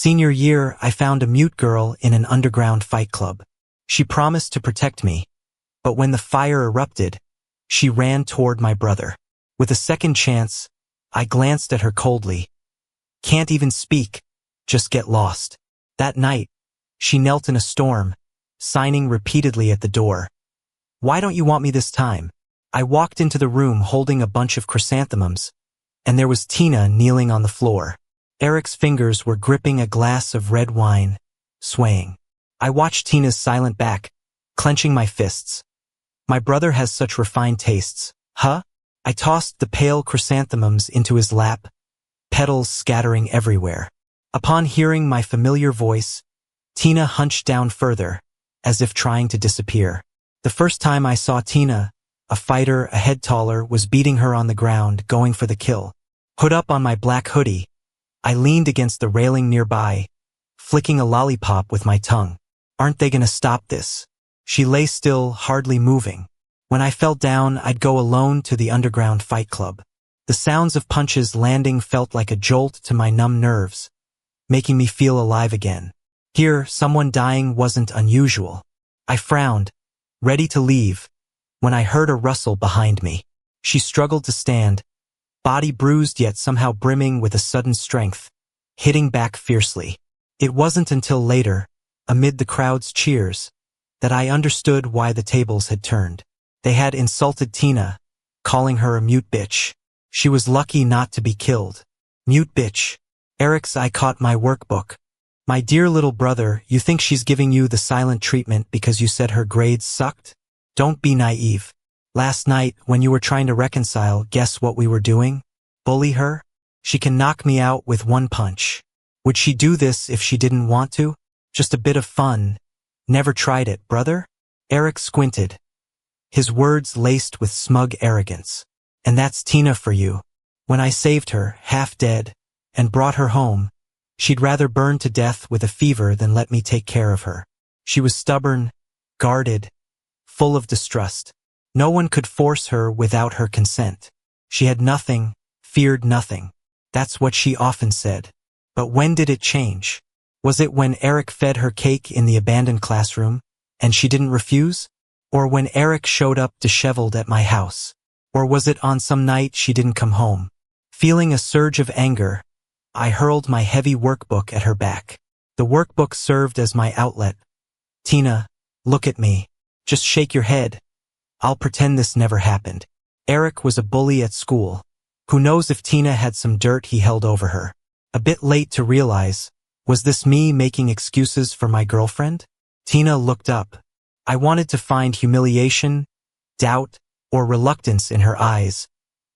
Senior year, I found a mute girl in an underground fight club. She promised to protect me, but when the fire erupted, she ran toward my brother. With a second chance, I glanced at her coldly. Can't even speak, just get lost. That night, she knelt in a storm, signing repeatedly at the door. Why don't you want me this time? I walked into the room holding a bunch of chrysanthemums, and there was Tina kneeling on the floor. Eric's fingers were gripping a glass of red wine, swaying. I watched Tina's silent back, clenching my fists. My brother has such refined tastes, huh? I tossed the pale chrysanthemums into his lap, petals scattering everywhere. Upon hearing my familiar voice, Tina hunched down further, as if trying to disappear. The first time I saw Tina, a fighter a head taller was beating her on the ground, going for the kill. Hood up on my black hoodie, I leaned against the railing nearby, flicking a lollipop with my tongue. Aren't they gonna stop this? She lay still, hardly moving. When I fell down, I'd go alone to the underground fight club. The sounds of punches landing felt like a jolt to my numb nerves, making me feel alive again. Here, someone dying wasn't unusual. I frowned, ready to leave, when I heard a rustle behind me. She struggled to stand, body bruised yet somehow brimming with a sudden strength, hitting back fiercely. It wasn't until later, amid the crowd's cheers, that I understood why the tables had turned. They had insulted Tina, calling her a mute bitch. She was lucky not to be killed. Mute bitch. Eric's eye caught my workbook. My dear little brother, you think she's giving you the silent treatment because you said her grades sucked? Don't be naive. Last night, when you were trying to reconcile, guess what we were doing? Bully her? She can knock me out with one punch. Would she do this if she didn't want to? Just a bit of fun. Never tried it, brother? Eric squinted, his words laced with smug arrogance. And that's Tina for you. When I saved her, half dead, and brought her home, she'd rather burn to death with a fever than let me take care of her. She was stubborn, guarded, full of distrust. No one could force her without her consent. She had nothing, feared nothing. That's what she often said. But when did it change? Was it when Eric fed her cake in the abandoned classroom, and she didn't refuse? Or when Eric showed up disheveled at my house? Or was it on some night she didn't come home? Feeling a surge of anger, I hurled my heavy workbook at her back. The workbook served as my outlet. Tina, look at me. Just shake your head. I'll pretend this never happened. Eric was a bully at school. Who knows if Tina had some dirt he held over her? A bit late to realize, was this me making excuses for my girlfriend? Tina looked up. I wanted to find humiliation, doubt, or reluctance in her eyes,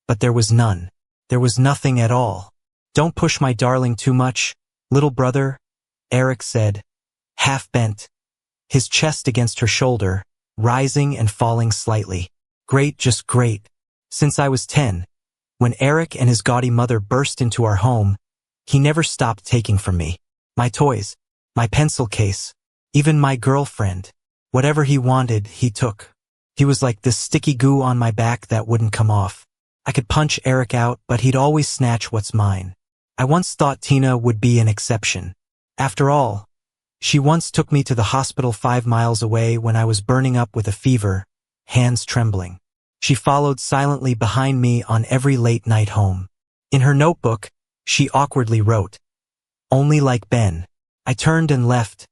but there was none. There was nothing at all. Don't push my darling too much, little brother, Eric said, half bent, his chest against her shoulder, rising and falling slightly. Great, just great. Since I was 10, when Eric and his gaudy mother burst into our home, he never stopped taking from me. My toys, my pencil case, even my girlfriend. Whatever he wanted, he took. He was like this sticky goo on my back that wouldn't come off. I could punch Eric out, but he'd always snatch what's mine. I once thought Tina would be an exception. After all, she once took me to the hospital 5 miles away when I was burning up with a fever, hands trembling. She followed silently behind me on every late night home. In her notebook, she awkwardly wrote, "Only like Ben." I turned and left,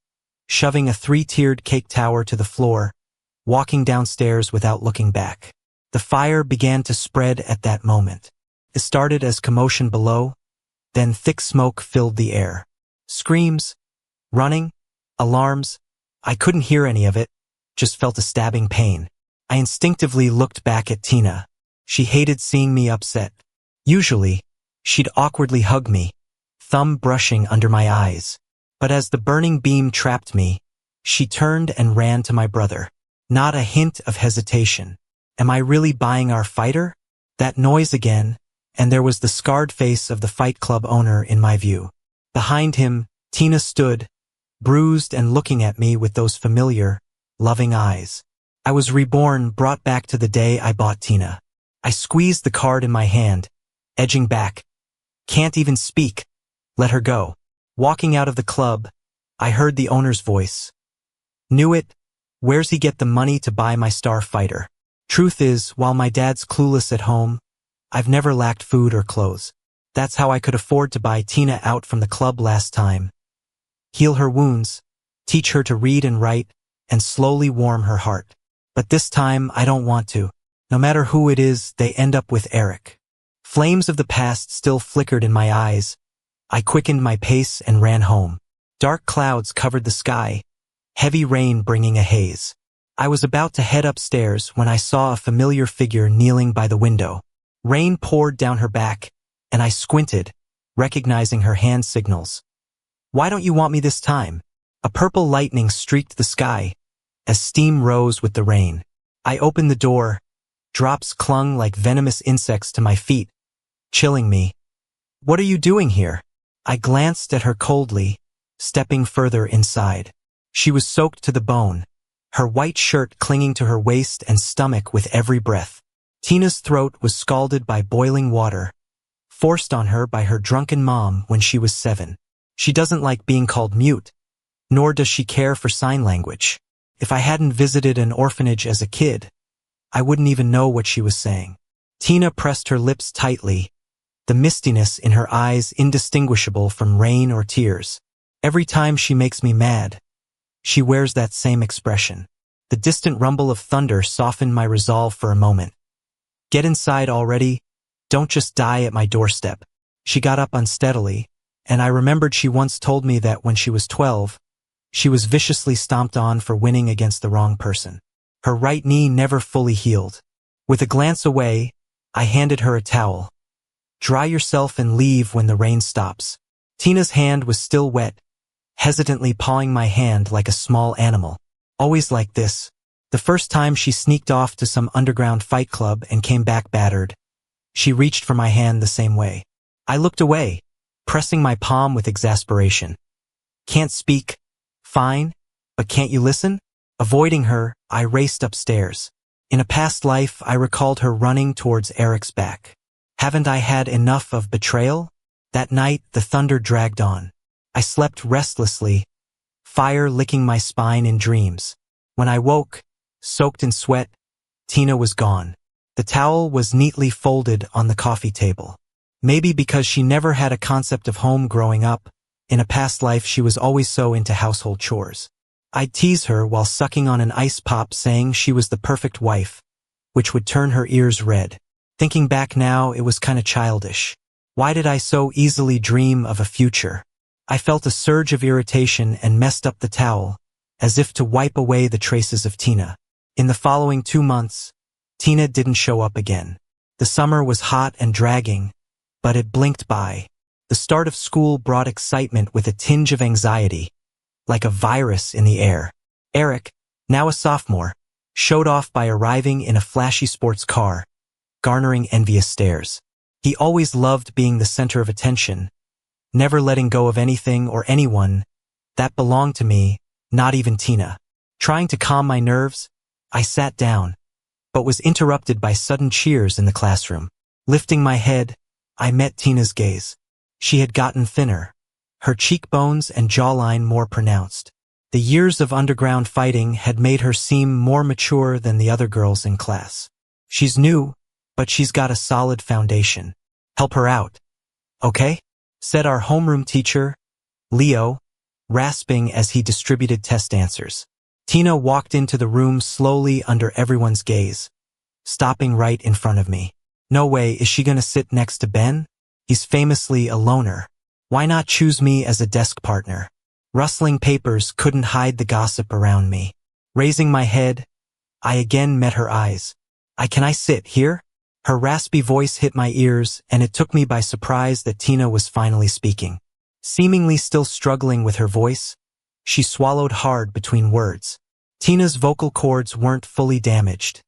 shoving a 3-tiered cake tower to the floor, walking downstairs without looking back. The fire began to spread at that moment. It started as commotion below, then thick smoke filled the air. Screams, running, alarms. I couldn't hear any of it, just felt a stabbing pain. I instinctively looked back at Tina. She hated seeing me upset. Usually, she'd awkwardly hug me, thumb brushing under my eyes. But as the burning beam trapped me, she turned and ran to my brother. Not a hint of hesitation. Am I really buying our fighter? That noise again, and there was the scarred face of the fight club owner in my view. Behind him, Tina stood, bruised and looking at me with those familiar, loving eyes. I was reborn, brought back to the day I bought Tina. I squeezed the card in my hand, edging back. Can't even speak. Let her go. Walking out of the club, I heard the owner's voice. Knew it. Where's he get the money to buy my star fighter? Truth is, while my dad's clueless at home, I've never lacked food or clothes. That's how I could afford to buy Tina out from the club last time. Heal her wounds, teach her to read and write, and slowly warm her heart. But this time, I don't want to. No matter who it is, they end up with Eric. Flames of the past still flickered in my eyes. I quickened my pace and ran home. Dark clouds covered the sky, heavy rain bringing a haze. I was about to head upstairs when I saw a familiar figure kneeling by the window. Rain poured down her back, and I squinted, recognizing her hand signals. Why don't you want me this time? A purple lightning streaked the sky, as steam rose with the rain. I opened the door. Drops clung like venomous insects to my feet, chilling me. What are you doing here? I glanced at her coldly, stepping further inside. She was soaked to the bone, her white shirt clinging to her waist and stomach with every breath. Tina's throat was scalded by boiling water, forced on her by her drunken mom when she was 7. She doesn't like being called mute, nor does she care for sign language. If I hadn't visited an orphanage as a kid, I wouldn't even know what she was saying. Tina pressed her lips tightly, the mistiness in her eyes indistinguishable from rain or tears. Every time she makes me mad, she wears that same expression. The distant rumble of thunder softened my resolve for a moment. Get inside already. Don't just die at my doorstep. She got up unsteadily, and I remembered she once told me that when she was 12, she was viciously stomped on for winning against the wrong person. Her right knee never fully healed. With a glance away, I handed her a towel. Dry yourself and leave when the rain stops. Tina's hand was still wet, hesitantly pawing my hand like a small animal. Always like this. The first time she sneaked off to some underground fight club and came back battered, she reached for my hand the same way. I looked away, pressing my palm with exasperation. Can't speak? Fine, but can't you listen? Avoiding her, I raced upstairs. In a past life, I recalled her running towards Eric's back. Haven't I had enough of betrayal? That night, the thunder dragged on. I slept restlessly, fire licking my spine in dreams. When I woke, soaked in sweat, Tina was gone. The towel was neatly folded on the coffee table. Maybe because she never had a concept of home growing up, in a past life she was always so into household chores. I'd tease her while sucking on an ice pop saying she was the perfect wife, which would turn her ears red. Thinking back now, it was kinda childish. Why did I so easily dream of a future? I felt a surge of irritation and messed up the towel, as if to wipe away the traces of Tina. In the following 2 months, Tina didn't show up again. The summer was hot and dragging, but it blinked by. The start of school brought excitement with a tinge of anxiety, like a virus in the air. Eric, now a sophomore, showed off by arriving in a flashy sports car, garnering envious stares. He always loved being the center of attention, never letting go of anything or anyone that belonged to me, not even Tina. Trying to calm my nerves, I sat down, but was interrupted by sudden cheers in the classroom. Lifting my head, I met Tina's gaze. She had gotten thinner, her cheekbones and jawline more pronounced. The years of underground fighting had made her seem more mature than the other girls in class. She's new, but she's got a solid foundation. Help her out, okay? Said our homeroom teacher, Leo, rasping as he distributed test answers. Tina walked into the room slowly under everyone's gaze, stopping right in front of me. No way is she gonna sit next to Ben? He's famously a loner. Why not choose me as a desk partner? Rustling papers couldn't hide the gossip around me. Raising my head, I again met her eyes. Can I sit here? Her raspy voice hit my ears, and it took me by surprise that Tina was finally speaking. Seemingly still struggling with her voice, she swallowed hard between words. Tina's vocal cords weren't fully damaged.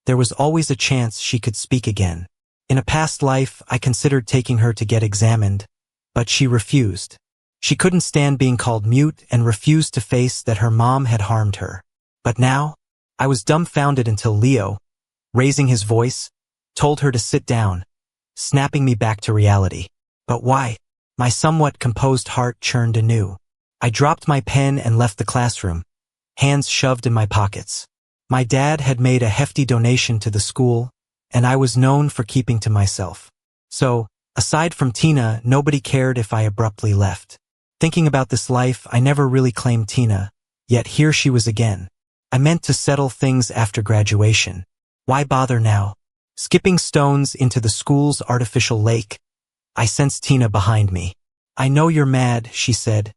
There was always a chance she could speak again. In a past life, I considered taking her to get examined, but she refused. She couldn't stand being called mute and refused to face that her mom had harmed her. But now, I was dumbfounded until Leo, raising his voice, told her to sit down, snapping me back to reality. But why? My somewhat composed heart churned anew. I dropped my pen and left the classroom, hands shoved in my pockets. My dad had made a hefty donation to the school, and I was known for keeping to myself. So, aside from Tina, nobody cared if I abruptly left. Thinking about this life, I never really claimed Tina, yet here she was again. I meant to settle things after graduation. Why bother now? Skipping stones into the school's artificial lake, I sensed Tina behind me. I know you're mad, she said,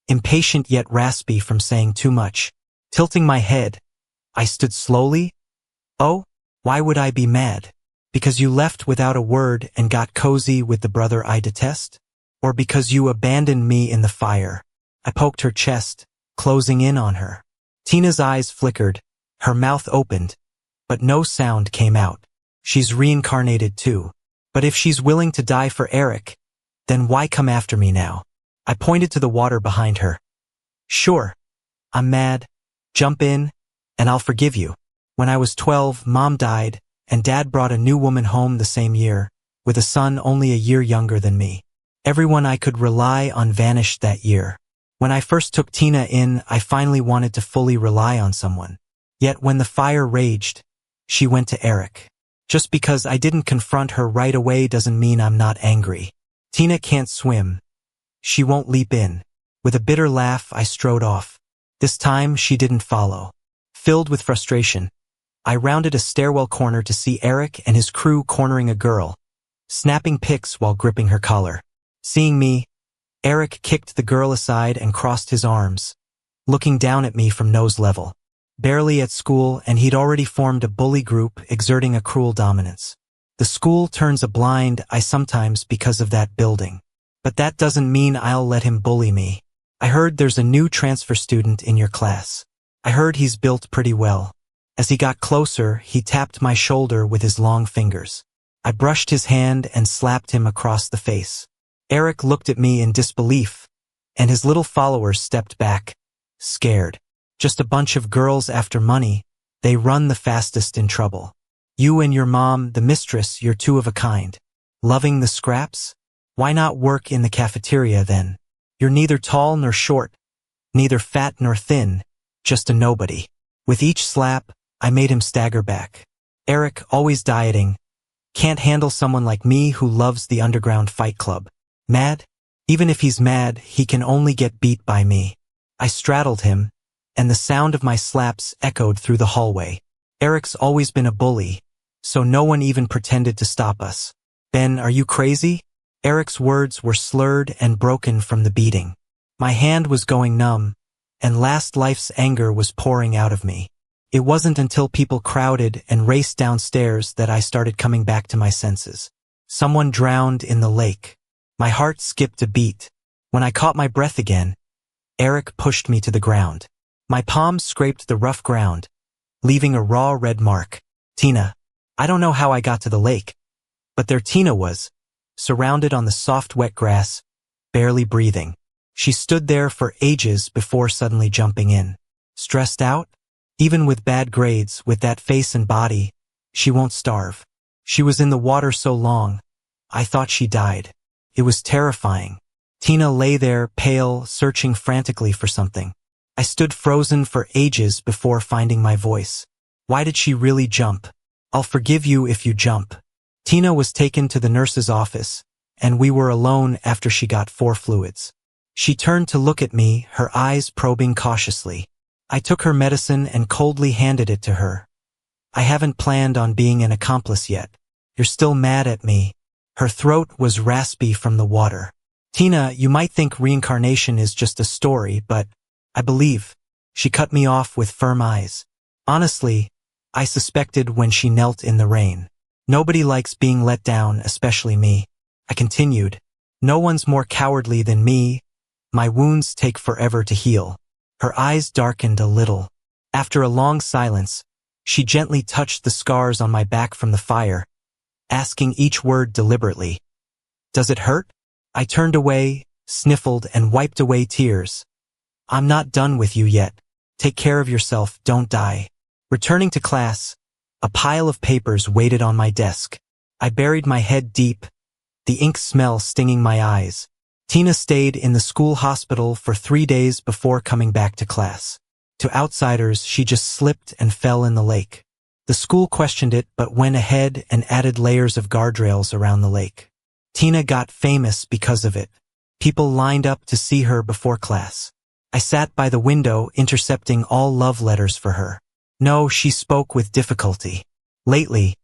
impatient yet raspy from saying too much. Tilting my head, I stood slowly. Oh, why would I be mad? Because you left without a word and got cozy with the brother I detest? Or because you abandoned me in the fire? I poked her chest, closing in on her. Tina's eyes flickered, her mouth opened, but no sound came out. She's reincarnated too. But if she's willing to die for Eric, then why come after me now? I pointed to the water behind her. Sure, I'm mad. Jump in, and I'll forgive you. When I was 12, Mom died, and Dad brought a new woman home the same year, with a son only a year younger than me. Everyone I could rely on vanished that year. When I first took Tina in, I finally wanted to fully rely on someone. Yet when the fire raged, she went to Eric. Just because I didn't confront her right away doesn't mean I'm not angry. Tina can't swim. She won't leap in. With a bitter laugh, I strode off. This time, she didn't follow. Filled with frustration, I rounded a stairwell corner to see Eric and his crew cornering a girl, snapping pics while gripping her collar. Seeing me, Eric kicked the girl aside and crossed his arms, looking down at me from nose level. Barely at school, and he'd already formed a bully group exerting a cruel dominance. The school turns a blind eye sometimes because of that building. But that doesn't mean I'll let him bully me. I heard there's a new transfer student in your class. I heard he's built pretty well. As he got closer, he tapped my shoulder with his long fingers. I brushed his hand and slapped him across the face. Eric looked at me in disbelief, and his little followers stepped back, scared. Just a bunch of girls after money, they run the fastest in trouble. You and your mom, the mistress, you're two of a kind. Loving the scraps? Why not work in the cafeteria then? You're neither tall nor short, neither fat nor thin, just a nobody. With each slap, I made him stagger back. Eric, always dieting, can't handle someone like me who loves the underground fight club. Mad? Even if he's mad, he can only get beat by me. I straddled him, and the sound of my slaps echoed through the hallway. Eric's always been a bully, so no one even pretended to stop us. Ben, are you crazy? Eric's words were slurred and broken from the beating. My hand was going numb, and last life's anger was pouring out of me. It wasn't until people crowded and raced downstairs that I started coming back to my senses. Someone drowned in the lake. My heart skipped a beat. When I caught my breath again, Eric pushed me to the ground. My palms scraped the rough ground, leaving a raw red mark. Tina. I don't know how I got to the lake, but there Tina was, surrounded on the soft wet grass, barely breathing. She stood there for ages before suddenly jumping in. Stressed out? Even with bad grades, with that face and body, she won't starve. She was in the water so long, I thought she died. It was terrifying. Tina lay there, pale, searching frantically for something. I stood frozen for ages before finding my voice. Why did she really jump? I'll forgive you if you jump. Tina was taken to the nurse's office, and we were alone after she got 4 fluids. She turned to look at me, her eyes probing cautiously. I took her medicine and coldly handed it to her. I haven't planned on being an accomplice yet. You're still mad at me. Her throat was raspy from the water. Tina, you might think reincarnation is just a story, but I believe. She cut me off with firm eyes. Honestly, I suspected when she knelt in the rain. Nobody likes being let down, especially me. I continued. No one's more cowardly than me. My wounds take forever to heal. Her eyes darkened a little. After a long silence, she gently touched the scars on my back from the fire, asking each word deliberately. Does it hurt? I turned away, sniffled, and wiped away tears. I'm not done with you yet. Take care of yourself, don't die. Returning to class, a pile of papers waited on my desk. I buried my head deep, the ink smell stinging my eyes. Tina stayed in the school hospital for 3 days before coming back to class. To outsiders, she just slipped and fell in the lake. The school questioned it but went ahead and added layers of guardrails around the lake. Tina got famous because of it. People lined up to see her before class. I sat by the window intercepting all love letters for her. No, she spoke with difficulty. Lately,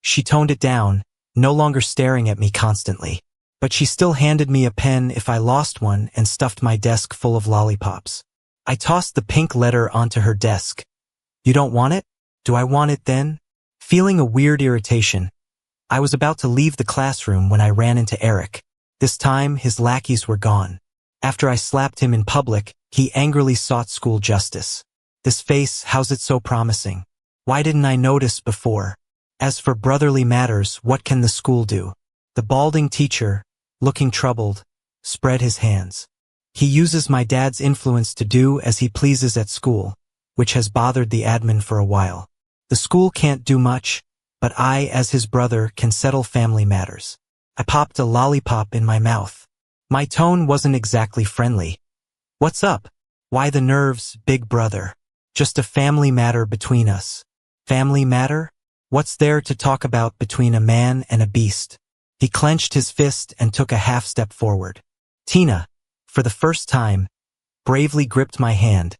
she toned it down, no longer staring at me constantly. But she still handed me a pen if I lost one and stuffed my desk full of lollipops. I tossed the pink letter onto her desk. You don't want it? Do I want it then? Feeling a weird irritation, I was about to leave the classroom when I ran into Eric. This time, his lackeys were gone. After I slapped him in public, he angrily sought school justice. This face, how's it so promising? Why didn't I notice before? As for brotherly matters, what can the school do? The balding teacher, looking troubled, spread his hands. He uses my dad's influence to do as he pleases at school, which has bothered the admin for a while. The school can't do much, but I, as his brother, can settle family matters. I popped a lollipop in my mouth. My tone wasn't exactly friendly. What's up? Why the nerves, big brother? Just a family matter between us. Family matter? What's there to talk about between a man and a beast? He clenched his fist and took a half step forward. Tina, for the first time, bravely gripped my hand,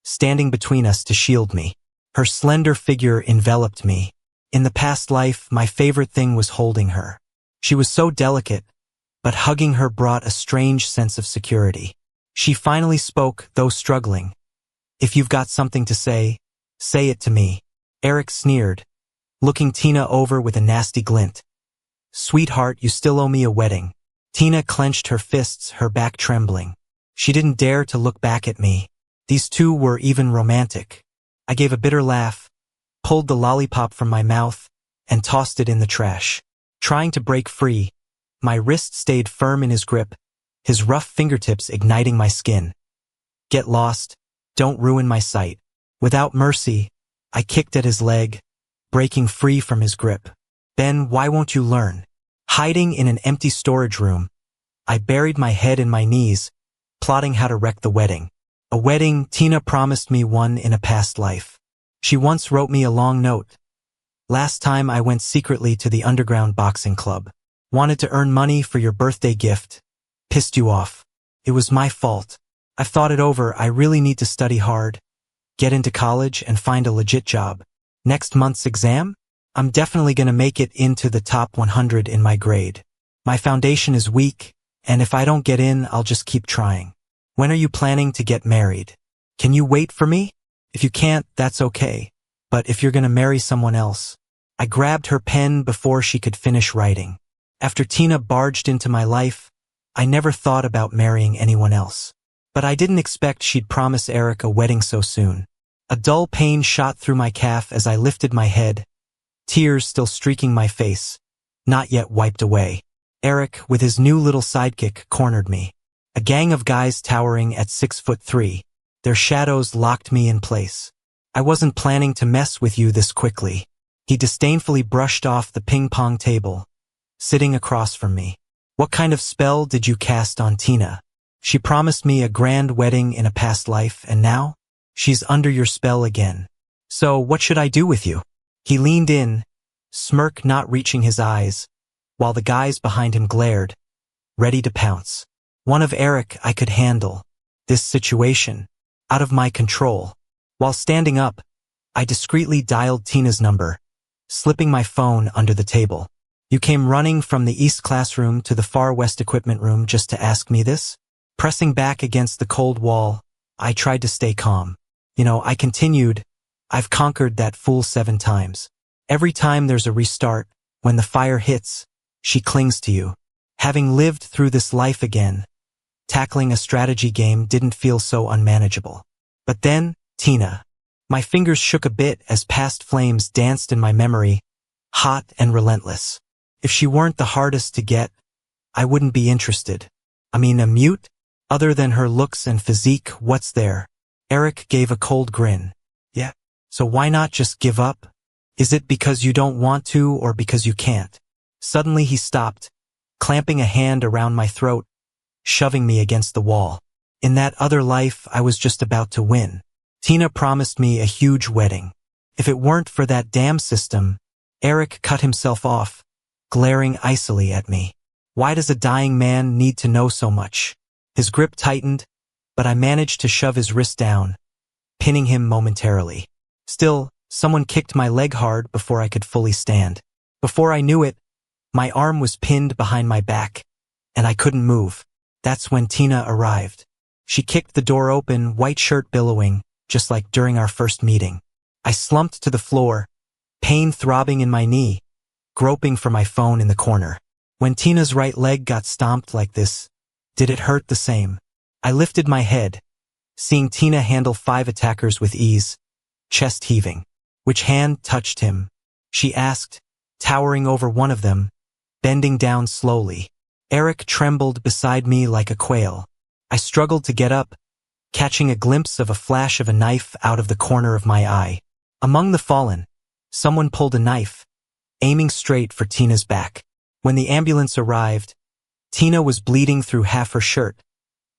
standing between us to shield me. Her slender figure enveloped me. In the past life, my favorite thing was holding her. She was so delicate, but hugging her brought a strange sense of security. She finally spoke, though struggling. If you've got something to say it to me. Eric sneered, looking Tina over with a nasty glint. Sweetheart, you still owe me a wedding. Tina clenched her fists, her back trembling. She didn't dare to look back at me. These two were even romantic. I gave a bitter laugh, pulled the lollipop from my mouth, and tossed it in the trash. Trying to break free, my wrist stayed firm in his grip, his rough fingertips igniting my skin. Get lost, don't ruin my sight. Without mercy, I kicked at his leg, breaking free from his grip. Ben, why won't you learn? Hiding in an empty storage room, I buried my head in my knees, plotting how to wreck the wedding. A wedding, Tina promised me one in a past life. She once wrote me a long note. Last time I went secretly to the underground boxing club. Wanted to earn money for your birthday gift. Pissed you off. It was my fault. I've thought it over. I really need to study hard, get into college, and find a legit job. Next month's exam? I'm definitely gonna make it into the top 100 in my grade. My foundation is weak, and if I don't get in, I'll just keep trying. When are you planning to get married? Can you wait for me? If you can't, that's okay. But if you're gonna marry someone else. I grabbed her pen before she could finish writing. After Tina barged into my life, I never thought about marrying anyone else. But I didn't expect she'd promise Eric a wedding so soon. A dull pain shot through my calf as I lifted my head, tears still streaking my face, not yet wiped away. Eric, with his new little sidekick, cornered me. A gang of guys towering at 6'3", their shadows locked me in place. I wasn't planning to mess with you this quickly. He disdainfully brushed off the ping-pong table, sitting across from me. What kind of spell did you cast on Tina? She promised me a grand wedding in a past life, and now? She's under your spell again. So what should I do with you? He leaned in, smirk not reaching his eyes, while the guys behind him glared, ready to pounce. One of Eric I could handle. This situation, out of my control. While standing up, I discreetly dialed Tina's number, slipping my phone under the table. You came running from the east classroom to the far west equipment room just to ask me this? Pressing back against the cold wall, I tried to stay calm. I continued, I've conquered that fool 7 times. Every time there's a restart, when the fire hits, she clings to you. Having lived through this life again, tackling a strategy game didn't feel so unmanageable. But then, Tina. My fingers shook a bit as past flames danced in my memory, hot and relentless. If she weren't the hardest to get, I wouldn't be interested. A mute? Other than her looks and physique, what's there? Eric gave a cold grin. Yeah. So why not just give up? Is it because you don't want to or because you can't? Suddenly he stopped, clamping a hand around my throat, shoving me against the wall. In that other life, I was just about to win. Tina promised me a huge wedding. If it weren't for that damn system, Eric cut himself off, glaring icily at me. Why does a dying man need to know so much? His grip tightened, but I managed to shove his wrist down, pinning him momentarily. Still, someone kicked my leg hard before I could fully stand. Before I knew it, my arm was pinned behind my back, and I couldn't move. That's when Tina arrived. She kicked the door open, white shirt billowing, just like during our first meeting. I slumped to the floor, pain throbbing in my knee, groping for my phone in the corner. When Tina's right leg got stomped like this, did it hurt the same? I lifted my head, seeing Tina handle 5 attackers with ease, chest heaving. Which hand touched him? She asked, towering over one of them, bending down slowly. Eric trembled beside me like a quail. I struggled to get up, catching a glimpse of a flash of a knife out of the corner of my eye. Among the fallen, someone pulled a knife, aiming straight for Tina's back. When the ambulance arrived, Tina was bleeding through half her shirt,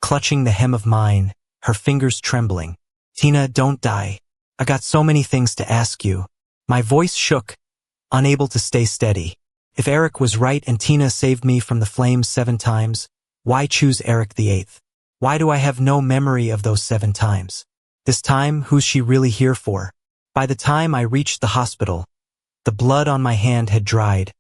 clutching the hem of mine, her fingers trembling. Tina, don't die. I got so many things to ask you. My voice shook, unable to stay steady. If Eric was right and Tina saved me from the flames 7 times, why choose Eric the 8th? Why do I have no memory of those 7 times? This time, who's she really here for? By the time I reached the hospital, the blood on my hand had dried,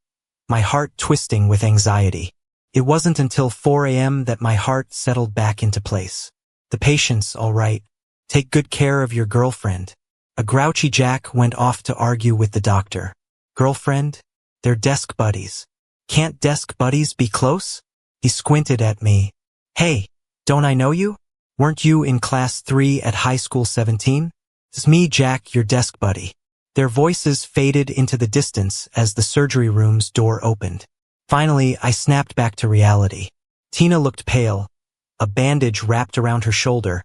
my heart twisting with anxiety. It wasn't until 4 a.m. that my heart settled back into place. The patient's all right. Take good care of your girlfriend. A grouchy Jack went off to argue with the doctor. Girlfriend? They're desk buddies. Can't desk buddies be close? He squinted at me. Hey, don't I know you? Weren't you in class 3 at high school 17? It's me, Jack, your desk buddy. Their voices faded into the distance as the surgery room's door opened. Finally, I snapped back to reality. Tina looked pale, a bandage wrapped around her shoulder,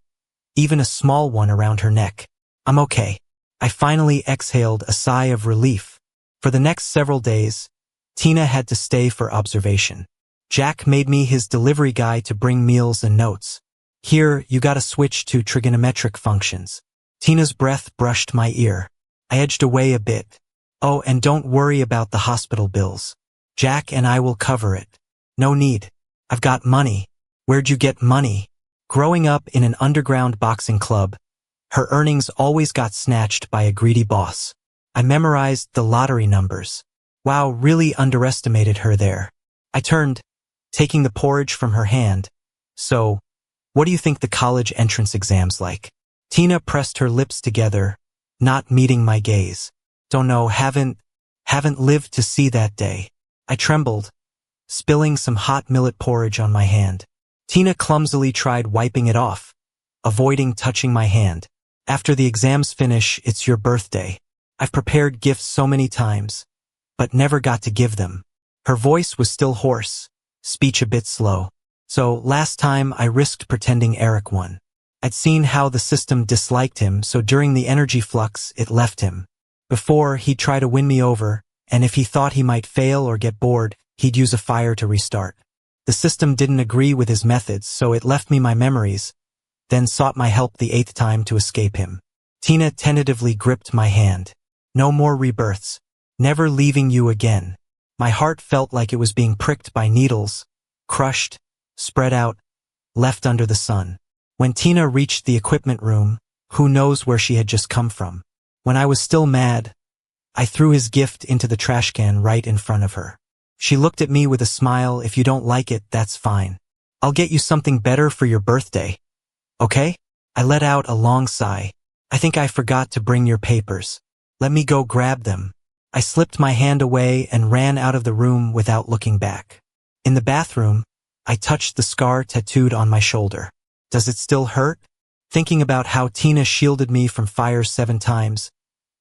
even a small one around her neck. I'm okay. I finally exhaled a sigh of relief. For the next several days, Tina had to stay for observation. Jack made me his delivery guy to bring meals and notes. Here, you gotta switch to trigonometric functions. Tina's breath brushed my ear. I edged away a bit. Oh, and don't worry about the hospital bills. Jack and I will cover it. No need. I've got money. Where'd you get money? Growing up in an underground boxing club, her earnings always got snatched by a greedy boss. I memorized the lottery numbers. Wow, really underestimated her there. I turned, taking the porridge from her hand. So, what do you think the college entrance exam's like? Tina pressed her lips together, not meeting my gaze. Don't know, haven't lived to see that day. I trembled, spilling some hot millet porridge on my hand. Tina clumsily tried wiping it off, avoiding touching my hand. After the exams finish, it's your birthday. I've prepared gifts so many times, but never got to give them. Her voice was still hoarse, speech a bit slow. So last time I risked pretending Eric won. I'd seen how the system disliked him, so during the energy flux, it left him. Before, he'd try to win me over, and if he thought he might fail or get bored, he'd use a fire to restart. The system didn't agree with his methods, so it left me my memories, then sought my help the 8th time to escape him. Tina tentatively gripped my hand. No more rebirths. Never leaving you again. My heart felt like it was being pricked by needles, crushed, spread out, left under the sun. When Tina reached the equipment room, who knows where she had just come from. When I was still mad, I threw his gift into the trash can right in front of her. She looked at me with a smile. If you don't like it, that's fine. I'll get you something better for your birthday. Okay? I let out a long sigh. I think I forgot to bring your papers. Let me go grab them. I slipped my hand away and ran out of the room without looking back. In the bathroom, I touched the scar tattooed on my shoulder. Does it still hurt? Thinking about how Tina shielded me from fire 7 times,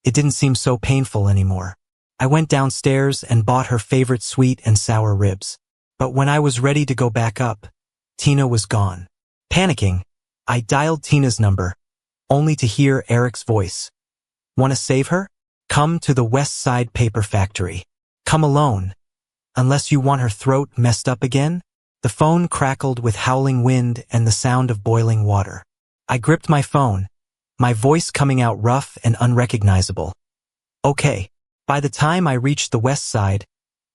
it didn't seem so painful anymore. I went downstairs and bought her favorite sweet and sour ribs. But when I was ready to go back up, Tina was gone. Panicking, I dialed Tina's number, only to hear Eric's voice. Want to save her? Come to the West Side Paper Factory. Come alone. Unless you want her throat messed up again? The phone crackled with howling wind and the sound of boiling water. I gripped my phone, my voice coming out rough and unrecognizable. Okay. By the time I reached the west side,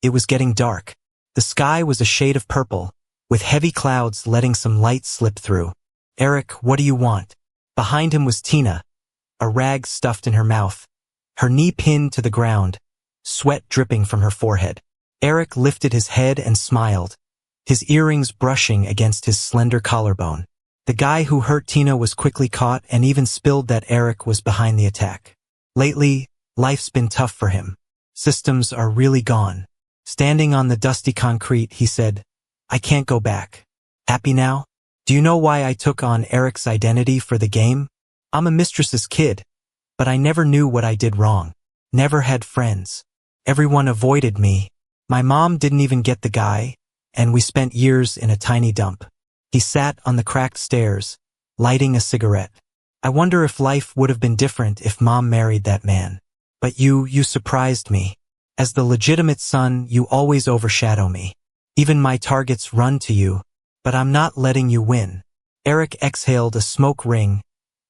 it was getting dark. The sky was a shade of purple, with heavy clouds letting some light slip through. Eric, what do you want? Behind him was Tina, a rag stuffed in her mouth, her knee pinned to the ground, sweat dripping from her forehead. Eric lifted his head and smiled, his earrings brushing against his slender collarbone. The guy who hurt Tina was quickly caught and even spilled that Eric was behind the attack. Lately, life's been tough for him. Systems are really gone. Standing on the dusty concrete, he said, I can't go back. Happy now? Do you know why I took on Eric's identity for the game? I'm a mistress's kid, but I never knew what I did wrong. Never had friends. Everyone avoided me. My mom didn't even get the guy, and we spent years in a tiny dump. He sat on the cracked stairs, lighting a cigarette. I wonder if life would have been different if Mom married that man. But you surprised me. As the legitimate son, you always overshadow me. Even my targets run to you, but I'm not letting you win. Eric exhaled a smoke ring,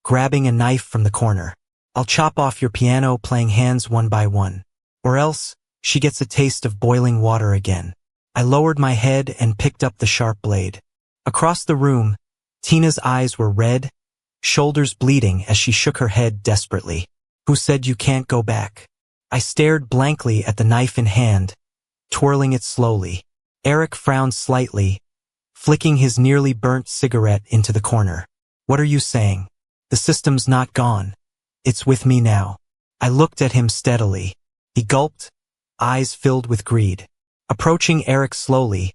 grabbing a knife from the corner. I'll chop off your piano playing hands one by one. Or else, she gets a taste of boiling water again. I lowered my head and picked up the sharp blade. Across the room, Tina's eyes were red, shoulders bleeding as she shook her head desperately. Who said you can't go back? I stared blankly at the knife in hand, twirling it slowly. Eric frowned slightly, flicking his nearly burnt cigarette into the corner. What are you saying? The system's not gone. It's with me now. I looked at him steadily. He gulped, eyes filled with greed. Approaching Eric slowly,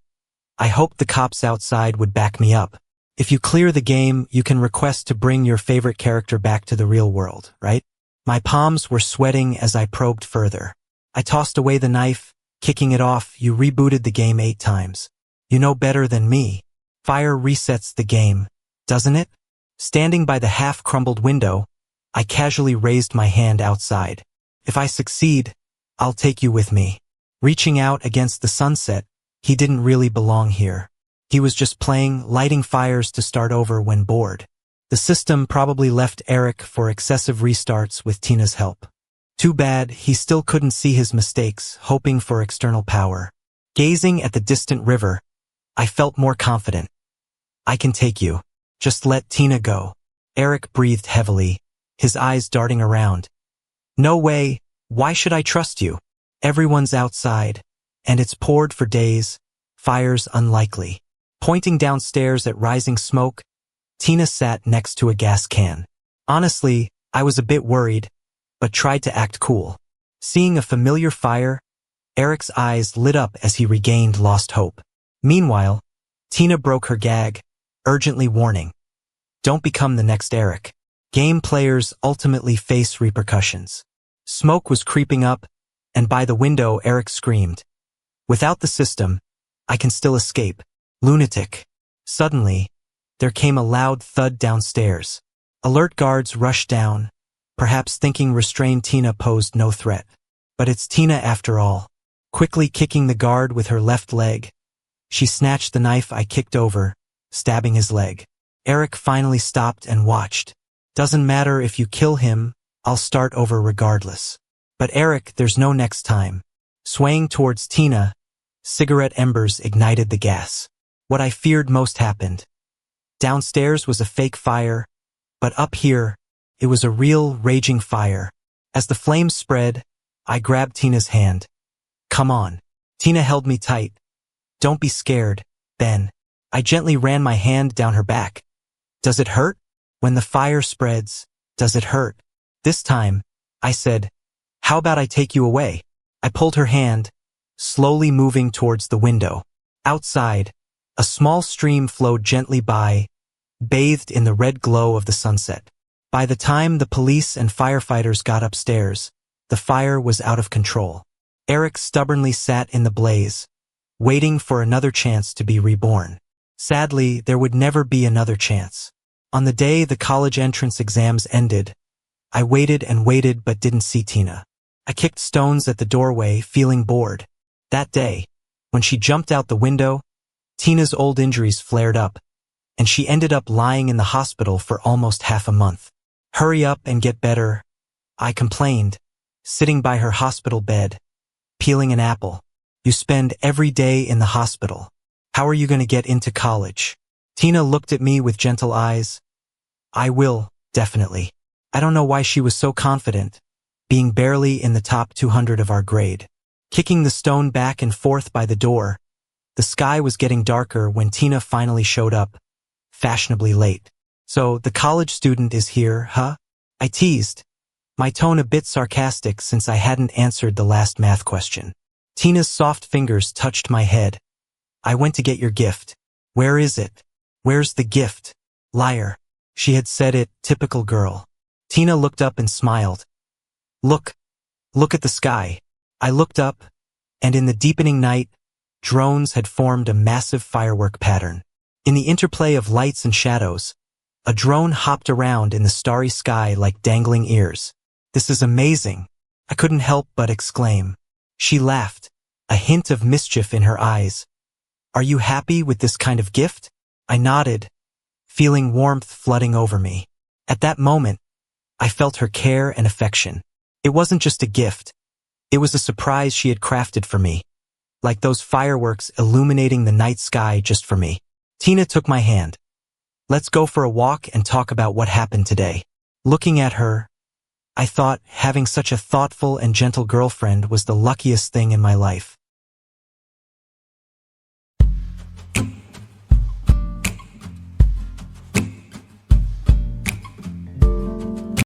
I hoped the cops outside would back me up. If you clear the game, you can request to bring your favorite character back to the real world, right? My palms were sweating as I probed further. I tossed away the knife, kicking it off. You rebooted the game 8 times. You know better than me. Fire resets the game, doesn't it? Standing by the half-crumbled window, I casually raised my hand outside. If I succeed, I'll take you with me. Reaching out against the sunset, he didn't really belong here. He was just playing, lighting fires to start over when bored. The system probably left Eric for excessive restarts with Tina's help. Too bad he still couldn't see his mistakes, hoping for external power. Gazing at the distant river, I felt more confident. I can take you. Just let Tina go. Eric breathed heavily, his eyes darting around. No way. Why should I trust you? Everyone's outside, and it's poured for days. Fire's unlikely. Pointing downstairs at rising smoke, Tina sat next to a gas can. Honestly, I was a bit worried, but tried to act cool. Seeing a familiar fire, Eric's eyes lit up as he regained lost hope. Meanwhile, Tina broke her gag, urgently warning, don't become the next Eric. Game players ultimately face repercussions. Smoke was creeping up, and by the window Eric screamed, without the system, I can still escape. Lunatic. Suddenly, there came a loud thud downstairs. Alert guards rushed down, perhaps thinking restrained Tina posed no threat. But it's Tina after all. Quickly kicking the guard with her left leg, she snatched the knife I kicked over, stabbing his leg. Eric finally stopped and watched. Doesn't matter if you kill him, I'll start over regardless. But Eric, there's no next time. Swaying towards Tina, cigarette embers ignited the gas. What I feared most happened. Downstairs was a fake fire, but up here, it was a real, raging fire. As the flames spread, I grabbed Tina's hand. Come on. Tina held me tight. Don't be scared, Ben. I gently ran my hand down her back. Does it hurt? When the fire spreads, does it hurt? This time, I said, how about I take you away? I pulled her hand, slowly moving towards the window. Outside, a small stream flowed gently by, bathed in the red glow of the sunset. By the time the police and firefighters got upstairs, the fire was out of control. Eric stubbornly sat in the blaze, waiting for another chance to be reborn. Sadly, there would never be another chance. On the day the college entrance exams ended, I waited and waited but didn't see Tina. I kicked stones at the doorway, feeling bored. That day, when she jumped out the window, Tina's old injuries flared up, and she ended up lying in the hospital for almost half a month. Hurry up and get better, I complained, sitting by her hospital bed, peeling an apple. You spend every day in the hospital. How are you going to get into college? Tina looked at me with gentle eyes. I will, definitely. I don't know why she was so confident, being barely in the top 200 of our grade. Kicking the stone back and forth by the door, the sky was getting darker when Tina finally showed up, fashionably late. So, the college student is here, huh? I teased, my tone a bit sarcastic since I hadn't answered the last math question. Tina's soft fingers touched my head. I went to get your gift. Where is it? Where's the gift? Liar. She had said it, typical girl. Tina looked up and smiled. Look at the sky. I looked up, and in the deepening night, drones had formed a massive firework pattern. In the interplay of lights and shadows, a drone hopped around in the starry sky like dangling ears. This is amazing, I couldn't help but exclaim. She laughed, a hint of mischief in her eyes. Are you happy with this kind of gift? I nodded, feeling warmth flooding over me. At that moment, I felt her care and affection. It wasn't just a gift. It was a surprise she had crafted for me, like those fireworks illuminating the night sky just for me. Tina took my hand. Let's go for a walk and talk about what happened today. Looking at her, I thought having such a thoughtful and gentle girlfriend was the luckiest thing in my life.